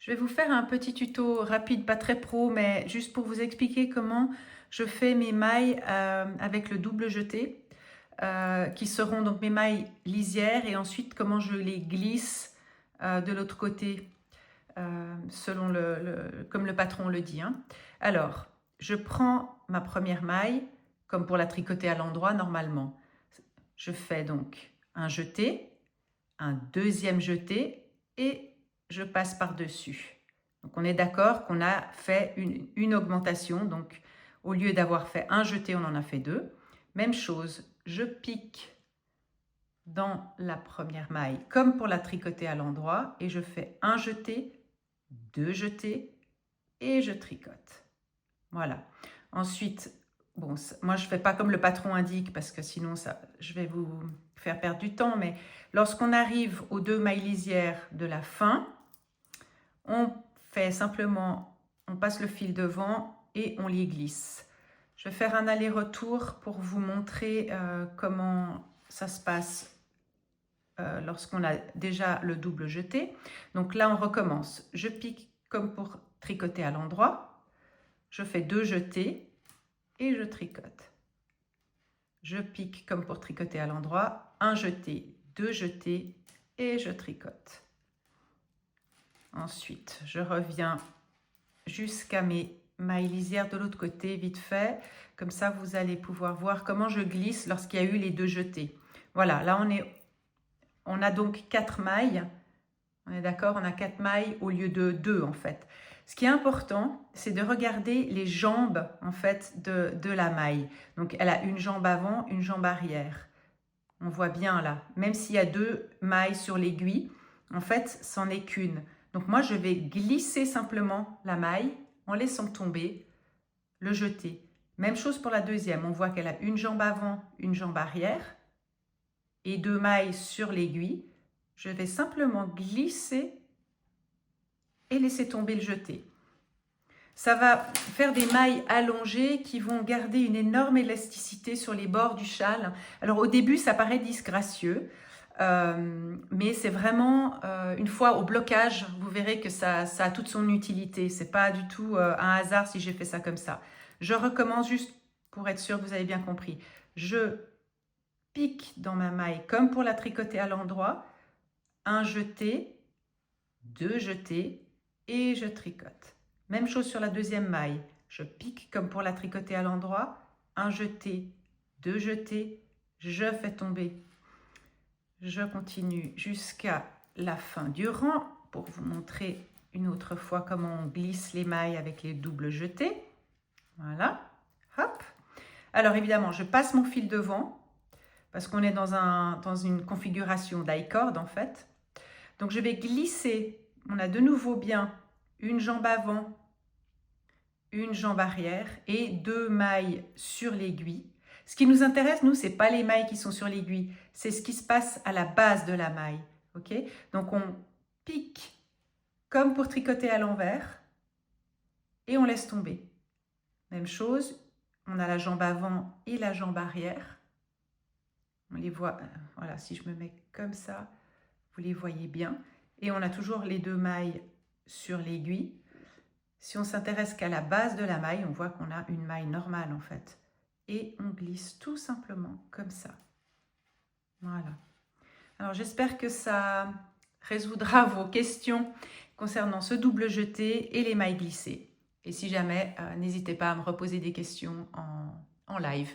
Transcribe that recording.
Je vais vous faire un petit tuto rapide, pas très pro, mais juste pour vous expliquer comment je fais mes mailles avec le double jeté, qui seront donc mes mailles lisières, et ensuite comment je les glisse de l'autre côté, selon comme le patron le dit, hein. Alors, je prends ma première maille, comme pour la tricoter à l'endroit normalement. Je fais donc un jeté, un deuxième jeté et je passe par-dessus. Donc on est d'accord qu'on a fait une augmentation. Donc au lieu d'avoir fait un jeté, on en a fait deux. Même chose, je pique dans la première maille comme pour la tricoter à l'endroit et je fais un jeté, deux jetés et je tricote. Voilà. Ensuite, bon, moi je ne fais pas comme le patron indique parce que sinon je vais vous faire perdre du temps, mais lorsqu'on arrive aux deux mailles lisières de la fin, on fait simplement, on passe le fil devant et on les glisse. Je vais faire un aller-retour pour vous montrer comment ça se passe lorsqu'on a déjà le double jeté. Donc là, on recommence. Je pique comme pour tricoter à l'endroit. Je fais deux jetés et je tricote. Je pique comme pour tricoter à l'endroit, un jeté, deux jetés et je tricote. Ensuite, je reviens jusqu'à mes mailles lisières de l'autre côté, vite fait. Comme ça, vous allez pouvoir voir comment je glisse lorsqu'il y a eu les deux jetés. Voilà, là on a donc 4 mailles. On est d'accord, on a 4 mailles au lieu de 2 en fait. Ce qui est important, c'est de regarder les jambes en fait de la maille. Donc elle a une jambe avant, une jambe arrière. On voit bien là, même s'il y a 2 mailles sur l'aiguille, en fait, c'en est qu'une. Donc moi, je vais glisser simplement la maille en laissant tomber le jeté. Même chose pour la deuxième, on voit qu'elle a une jambe avant, une jambe arrière et 2 mailles sur l'aiguille. Je vais simplement glisser et laisser tomber le jeté. Ça va faire des mailles allongées qui vont garder une énorme élasticité sur les bords du châle. Alors au début, ça paraît disgracieux, mais c'est vraiment, une fois au blocage, vous verrez que ça a toute son utilité. C'est pas du tout un hasard si j'ai fait ça comme ça. Je recommence juste pour être sûr que vous avez bien compris. Je pique dans ma maille comme pour la tricoter à l'endroit, un jeté, deux jetés et je tricote. Même chose sur la deuxième maille. Je pique comme pour la tricoter à l'endroit, un jeté, deux jetés, je fais tomber. Je continue jusqu'à la fin du rang pour vous montrer une autre fois comment on glisse les mailles avec les doubles jetés. Voilà, hop. Alors évidemment, je passe mon fil devant parce qu'on est dans une configuration die-cord en fait. Donc je vais glisser, on a de nouveau bien une jambe avant, une jambe arrière et 2 mailles sur l'aiguille. Ce qui nous intéresse, nous, ce n'est pas les mailles qui sont sur l'aiguille, c'est ce qui se passe à la base de la maille. Okay, donc on pique comme pour tricoter à l'envers et on laisse tomber. Même chose, on a la jambe avant et la jambe arrière. On les voit, voilà, si je me mets comme ça, vous les voyez bien. Et on a toujours les 2 mailles sur l'aiguille. Si on s'intéresse qu'à la base de la maille, on voit qu'on a une maille normale en fait. Et on glisse tout simplement comme ça. Voilà. Alors j'espère que ça résoudra vos questions concernant ce double jeté et les mailles glissées. Et si jamais, n'hésitez pas à me reposer des questions en live.